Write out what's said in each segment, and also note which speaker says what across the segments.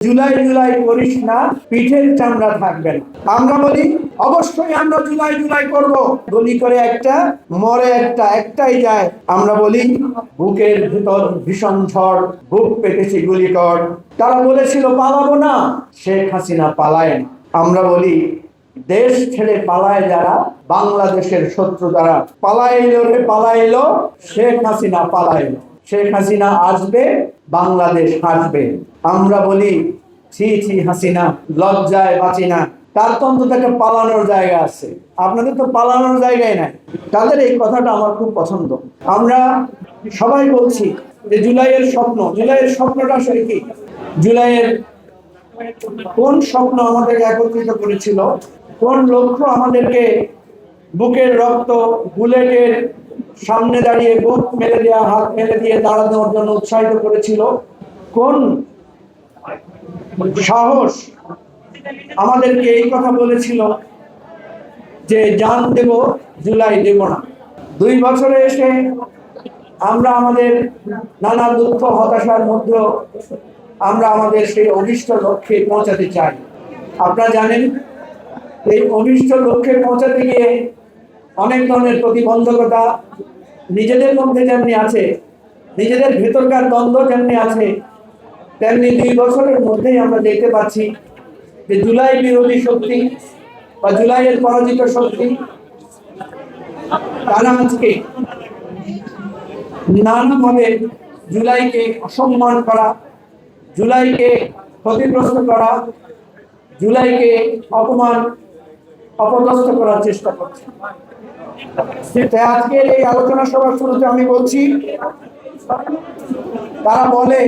Speaker 1: জুলাই জুলাই করিস না, পিঠের চামড়া থাকবে না। আমরা বলি অবশ্যই আমরা জুলাই জুলাই করব। গুলি করে একটা, মরে একটা, একটাই যায়। আমরা বলি বুকের ভিতর ভীষণ ঝড়, বুক পেতেছি গুলি কর। তারা বলেছিল পালাবো না, শেখ হাসিনা পালায় না। আমরা বলি দেশ ছেড়ে পালায় যারা, বাংলাদেশের শত্রু যারা, পালাইলো রে পালাইলো, শেখ হাসিনা পালাইলো। শেখ হাসিনা আসবে, বাংলাদেশ হাসবে। আমরা বলি ছি ছি হাসিনা, লজ্জায় বাঁচি না। তার তো অন্তত একটা পালানোর জায়গা আছে, আপনাদের তো পালানোর জায়গায় নাই। তাদের এই কথাটা আমার খুব পছন্দ। আমরা সবাই বলছি যে জুলাইয়ের স্বপ্ন, জুলাইয়ের স্বপ্নটা আসলে কি? জুলাইয়ের কোন স্বপ্ন আমাদেরকে একত্রিত করেছিল? কোন লক্ষ্য আমাদেরকে বুকের রক্ত, বুলেটের সামনে দাঁড়িয়ে বুক মেলে দেওয়া, হাত মেলে দিয়ে দাঁড়ানোর জন্য উৎসাহিত করেছিল? কোন সাহস আমাদেরকে এই কথা বলেছিল যে জান দেব, জুলাই দেব না? 2 বছরে এসে আমরা আমাদের নানা দুঃখ হতাশার মধ্যে আমরা আমাদের সেই অভিষ্ট লক্ষ্যে পৌঁছাতে চাই। আপনারা জানেন এই অভিষ্ট লক্ষ্যে পৌঁছাতে গিয়ে অনেক ধরনের প্রতিবন্ধকতা নিজেদের মধ্যে যেমনি আছে, নিজেদের ভেতরকার দ্বন্দ্ব যেমনি আছে, তেমনি 2 বছরের মধ্যেই আমরা দেখতে পাচ্ছি যে জুলাই বিরোধী শক্তি বা জুলাইয়ের পরাজিত শক্তি তারা আজকে নানাভাবে জুলাইকে অসম্মান করা, জুলাইকে ক্ষতিগ্রস্ত করা, জুলাইকে অপমান অপদস্থ করার চেষ্টা করছে। আজকের এই আলোচনা সভার শুরুতে আমি বলছি, তারা বলে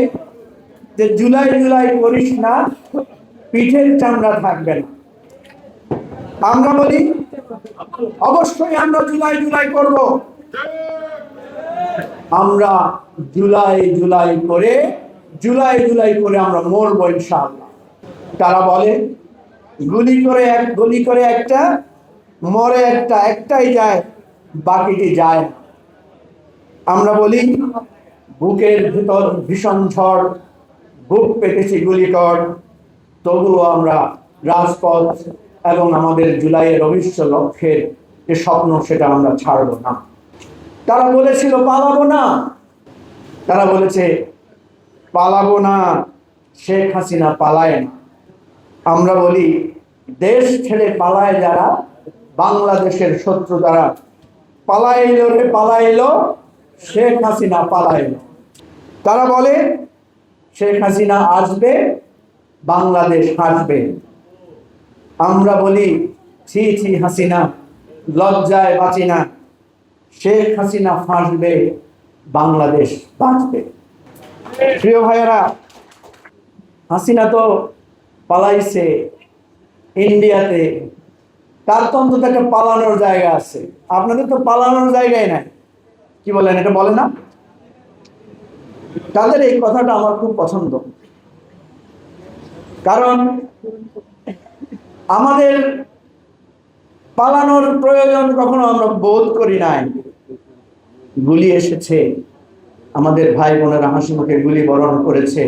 Speaker 1: যে জুলাই জুলাই করিস না, পিঠের চামড়া থাকবে না। আমরা বলি অবশ্যই আমরা জুলাই জুলাই করব। আমরা জুলাই জুলাই করে, জুলাই জুলাই করে আমরা মরবো ইনশাআল্লাহ। তারা বলে গুলি করে একটা, মরে একটা, একটাই যায়, বাকিটি যায় না। আমরা বলি বুকের ভিতর ভীষণ ঝড়, বুক পেতেছি গুলি কর, তবুও আমরা রাজপথ এবং আমাদের জুলাইয়ের অভিষ্ট লক্ষ্যের যে স্বপ্ন, সেটা আমরা ছাড়ব না। তারা বলেছিল পালাবো না, তারা বলেছে পালাবো না, শেখ হাসিনা পালায় না। আমরা বলি দেশ ছেড়ে পালায় যারা, বাংলাদেশের শত্রু যারা, পালাইলো রে পালাইলো, শেখ হাসিনা পালাইলো। তারা বলে শেখ হাসিনা আসবে, বাংলাদেশ হাসবে। আমরা বলি ছি ছি হাসিনা, লজ্জায় বাঁচি না। শেখ হাসিনা ফাঁসবে, বাংলাদেশ বাঁচবে। প্রিয় ভাইয়েরা, হাসিনা তো পালাইছে ইন্ডিয়াতে, তার তো অন্তত একটা পালানোর জায়গা আছে। আপনাদের তো পালানোর জায়গায় নাই, কি বলেন? এটা বলে না? তাদের এই কথাটা আমার খুব পছন্দ, কারণ আমাদের পালানোর প্রয়োজন কখনো আমরা বোধ করি নাই। গুলি এসেছে, আমাদের ভাই বোনেরা হাসি মুখে গুলি বরণ করেছে,